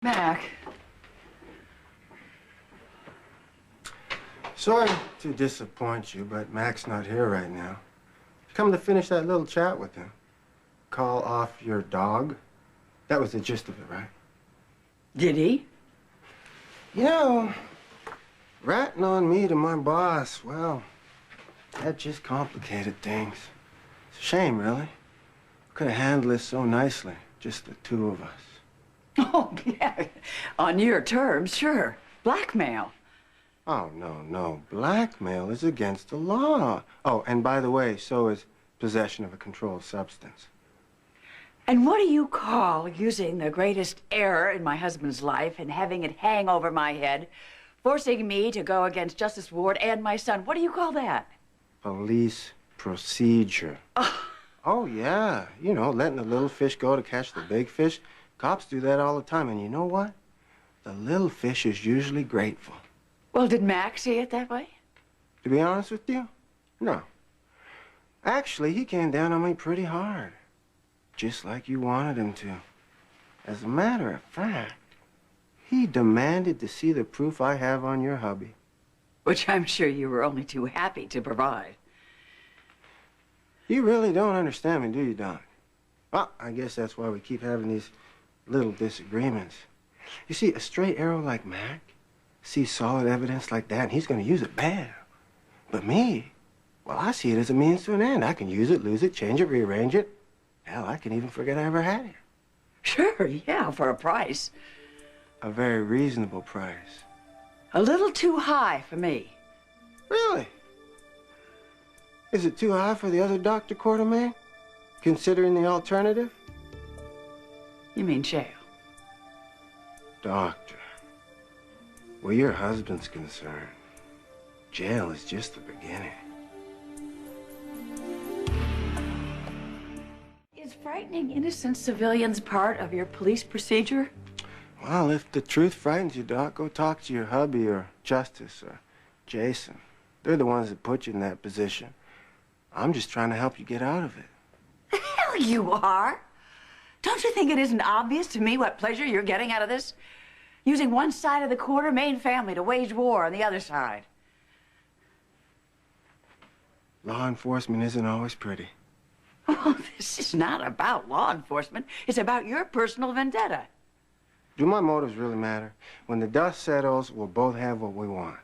Mac. Sorry to disappoint you, but Mac's not here right now. Come to finish that little chat with him. Call off your dog? That was the gist of it, right? Did he? You know, ratting on me to my boss, well, that just complicated things. It's a shame, really. Could have handled this so nicely, just the two of us. Oh, yeah. On your terms, sure. Blackmail. Oh, no. Blackmail is against the law. Oh, and by the way, so is possession of a controlled substance. And what do you call using the greatest error in my husband's life and having it hang over my head, forcing me to go against Justice Ward and my son? What do you call that? Police procedure. Oh, yeah. You know, letting the little fish go to catch the big fish. Cops do that all the time. And you know what? The little fish is usually grateful. Well, did Mac see it that way? To be honest with you, no. Actually, he came down on me pretty hard. Just like you wanted him to. As a matter of fact, he demanded to see the proof I have on your hubby. Which I'm sure you were only too happy to provide. You really don't understand me, do you, Doc? Well, I guess that's why we keep having these little disagreements. You see, a straight arrow like Mac sees solid evidence like that, and he's going to use it bad. But me, well, I see it as a means to an end. I can use it, lose it, change it, rearrange it. Hell, I can even forget I ever had it. Sure, yeah, for a price. A very reasonable price. A little too high for me. Really? Is it too high for the other Dr. Quartermain? Considering the alternative? You mean jail? Doctor, where your husband's concerned, jail is just the beginning. Is frightening innocent civilians part of your police procedure? Well, if the truth frightens you, Doc, go talk to your hubby or Justice or Jason. They're the ones that put you in that position. I'm just trying to help you get out of it. The hell you are! Don't you think it isn't obvious to me what pleasure you're getting out of this? Using one side of the Quartermain family to wage war on the other side. Law enforcement isn't always pretty. Oh, this is not about law enforcement. It's about your personal vendetta. Do my motives really matter? When the dust settles, we'll both have what we want.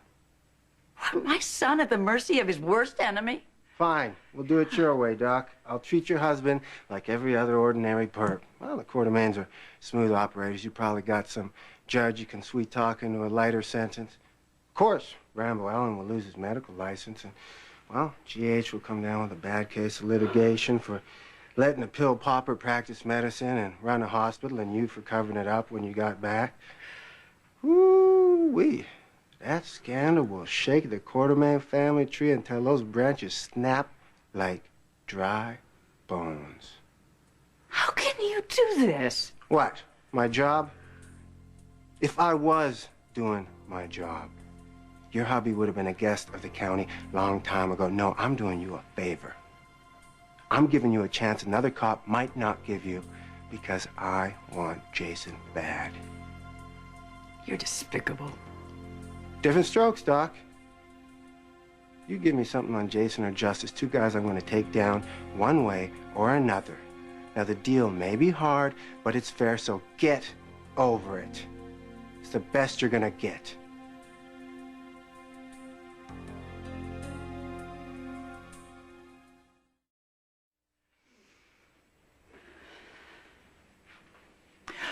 What, my son at the mercy of his worst enemy? Fine. We'll do it your way, Doc. I'll treat your husband like every other ordinary perp. Well, the Quartermains are smooth operators. You probably got some judge you can sweet-talk into a lighter sentence. Of course, Rambo Allen will lose his medical license, and, well, GH will come down with a bad case of litigation for letting a pill popper practice medicine and run a hospital, and you for covering it up when you got back. Woo-wee. That scandal will shake the Quartermain family tree until those branches snap like dry bones. How can you do this? What? My job? If I was doing my job, your hubby would have been a guest of the county long time ago. No, I'm doing you a favor. I'm giving you a chance another cop might not give you because I want Jason bad. You're despicable. Different strokes, Doc. You give me something on Jason or Justice, two guys I'm going to take down one way or another. Now, the deal may be hard, but it's fair, so get over it. It's the best you're going to get.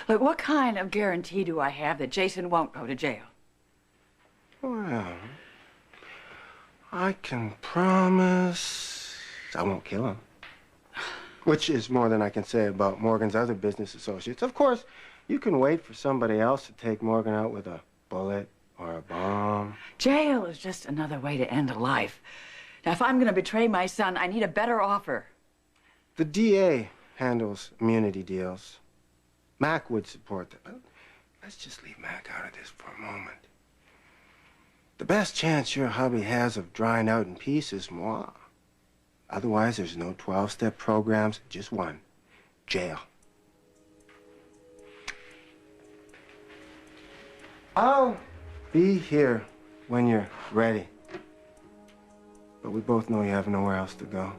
Look, what kind of guarantee do I have that Jason won't go to jail? Well, I can promise I won't kill him. Which is more than I can say about Morgan's other business associates. Of course, you can wait for somebody else to take Morgan out with a bullet or a bomb. Jail is just another way to end a life. Now, if I'm going to betray my son, I need a better offer. The DA handles immunity deals. Mac would support that. But let's just leave Mac out of this for a moment. The best chance your hubby has of drying out in peace is moi. Otherwise, there's no 12-step programs, just one. Jail. I'll be here when you're ready. But we both know you have nowhere else to go.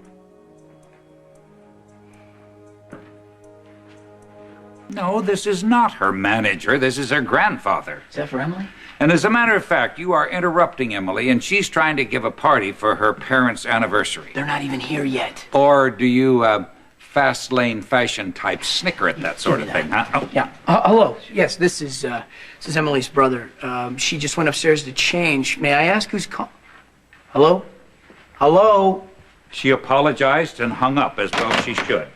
No, this is not her manager. This is her grandfather. Is that for Emily? And as a matter of fact, you are interrupting Emily, and she's trying to give a party for her parents' anniversary. They're not even here yet. Or do you, fast lane fashion type snicker at that sort of thing, huh? Oh. Yeah. Hello. Yes, this is Emily's brother. She just went upstairs to change. May I ask who's calling? Hello? Hello? She apologized and hung up, as well she should.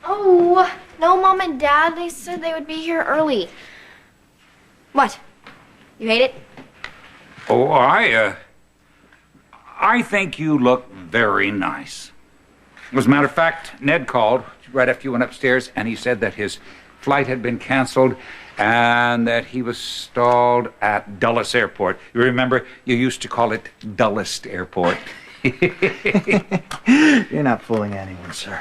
Oh, no, Mom and Dad. They said they would be here early. What? You hate it? Oh, I think you look very nice. As a matter of fact, Ned called right after you went upstairs, and he said that his flight had been canceled and that he was stalled at Dulles Airport. You remember, you used to call it Dullest Airport. You're not fooling anyone, sir.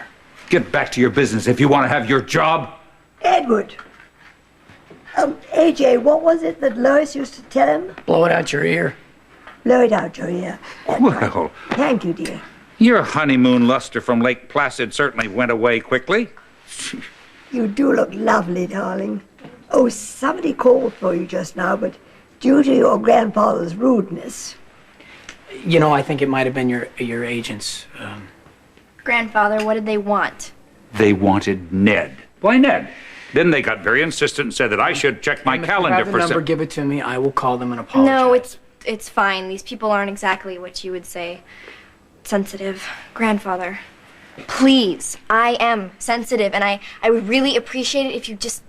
Get back to your business if you want to have your job. Edward. AJ, what was it that Lois used to tell him? Blow it out your ear. Blow it out your ear. Well, Thank you, dear. your honeymoon luster from Lake Placid certainly went away quickly. You do look lovely, darling. Oh, somebody called for you just now, but due to your grandfather's rudeness. You know, I think it might have been your agents. Grandfather, what did they want? They wanted Ned. Why Ned? Then they got very insistent and said that I should check my calendar Have the for number, some... give it to me. I will call them and apologize. No, it's fine. These people aren't exactly what you would say sensitive. Grandfather, please. I am sensitive, and I would really appreciate it if you just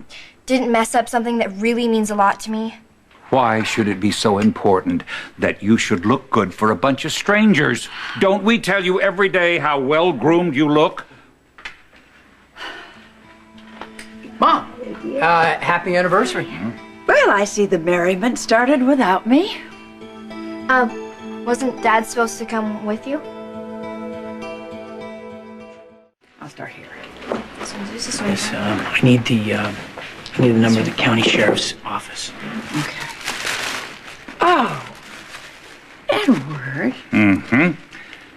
didn't mess up something that really means a lot to me. Why should it be so important that you should look good for a bunch of strangers? Don't we tell you every day how well-groomed you look? Mom, happy anniversary. Well, I see the merriment started without me. Wasn't Dad supposed to come with you? I'll start here. Yes, I need the number of the county sheriff's office. Okay. Oh, Edward. Mm-hmm.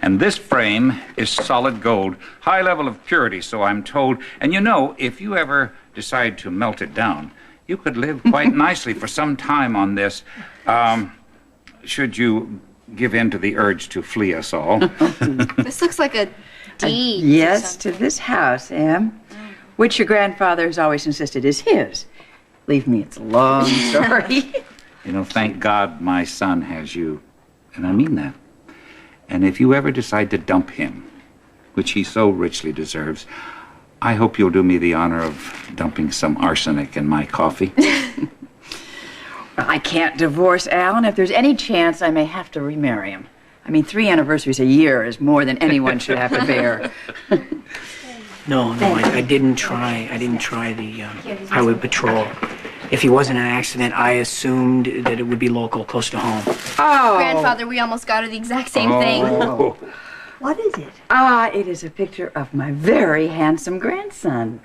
And this frame is solid gold, high level of purity, so I'm told. And you know, if you ever decide to melt it down, you could live quite nicely for some time on this. Should you give in to the urge to flee us all? This looks like a deed. Yes, to this house, Em, which your grandfather has always insisted is his. Believe me, it's a long story. You know, thank God my son has you. And I mean that. And if you ever decide to dump him, which he so richly deserves, I hope you'll do me the honor of dumping some arsenic in my coffee. Well, I can't divorce Alan. If there's any chance, I may have to remarry him. I mean, 3 anniversaries a year is more than anyone should have to bear. No, I didn't try. I didn't try the highway patrol. If he wasn't in an accident, I assumed that it would be local, close to home. Oh. Grandfather, we almost got her the exact same thing. Oh. What is it? It is a picture of my very handsome grandson.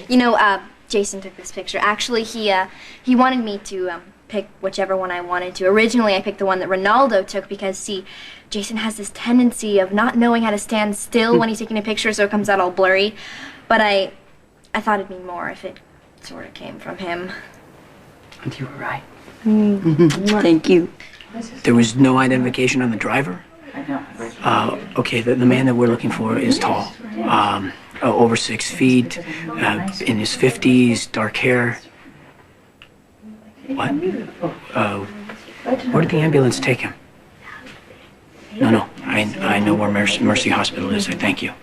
You know, Jason took this picture. Actually, he wanted me to pick whichever one I wanted to. Originally, I picked the one that Ronaldo took because, see, Jason has this tendency of not knowing how to stand still when he's taking a picture, so it comes out all blurry. But I thought it'd mean more if it sort of came from him. And you were right. Thank you. There was no identification on the driver? I know. Okay, the man that we're looking for is tall. Over 6 feet, in his 50s, dark hair. What? Where did the ambulance take him? No, I know where Mercy Hospital is. I thank you.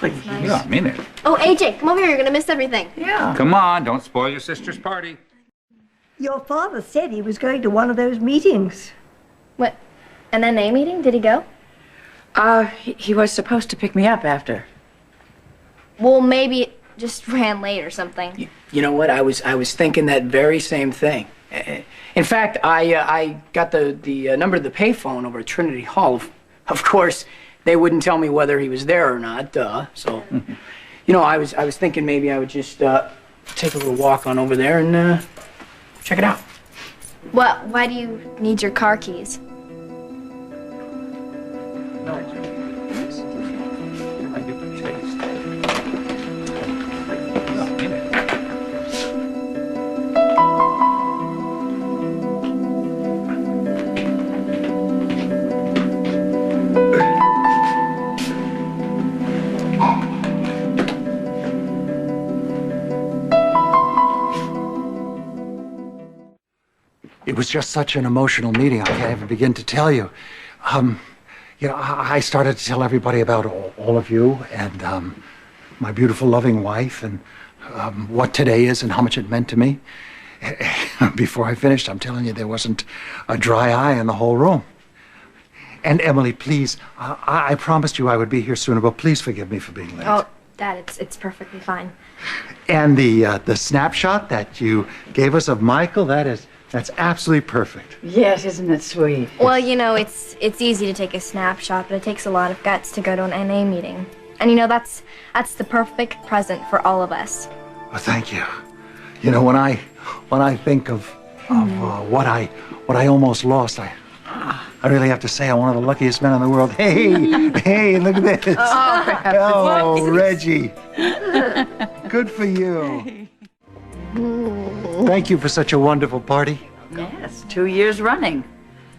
Yeah, I mean it. Oh, AJ, come over here. You're going to miss everything. Yeah. Come on, don't spoil your sister's party. Your father said he was going to one of those meetings. What? An NA meeting? Did he go? He was supposed to pick me up after. Well, maybe it just ran late or something. You know what? I was thinking that very same thing. In fact, I got the number of the payphone over at Trinity Hall. Of course, they wouldn't tell me whether he was there or not. So, you know, I was thinking maybe I would just take a little walk on over there and Check it out. Why do you need your car keys? It was just such an emotional meeting. I can't even begin to tell you. I started to tell everybody about all of you and my beautiful, loving wife and what today is and how much it meant to me. Before I finished, I'm telling you, there wasn't a dry eye in the whole room. And Emily, please, I promised you I would be here sooner, but please forgive me for being late. Oh, Dad, it's perfectly fine. And the snapshot that you gave us of Michael, that's absolutely perfect. Yes, isn't it sweet? Well, you know, it's easy to take a snapshot, but it takes a lot of guts to go to an NA meeting. And you know, that's the perfect present for all of us. Well, thank you. You know, when I think of what I almost lost, I really have to say I'm one of the luckiest men in the world. Hey, look at this. Oh, Reggie. Good for you. Thank you for such a wonderful party. Yes, 2 years running.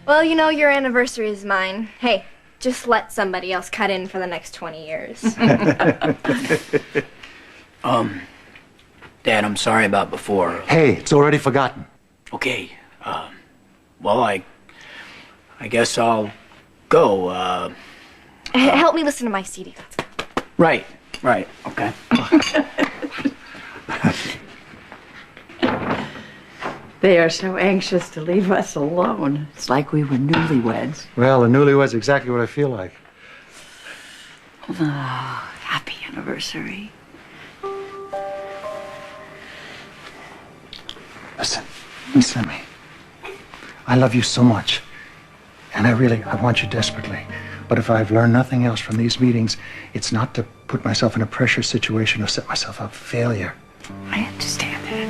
Well, you know, your anniversary is mine. Hey, just let somebody else cut in for the next 20 years. Dad, I'm sorry about before. Hey, it's already forgotten. Okay. Well, I guess I'll go. Help me listen to my CD. Right. Okay. They are so anxious to leave us alone. It's like we were newlyweds. Well, the newlywed's exactly what I feel like. Oh, happy anniversary. Listen to me. I love you so much. And I want you desperately. But if I've learned nothing else from these meetings, it's not to put myself in a pressure situation or set myself up for failure. I understand that.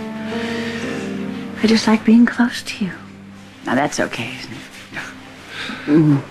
I just like being close to you. Now that's okay, isn't it?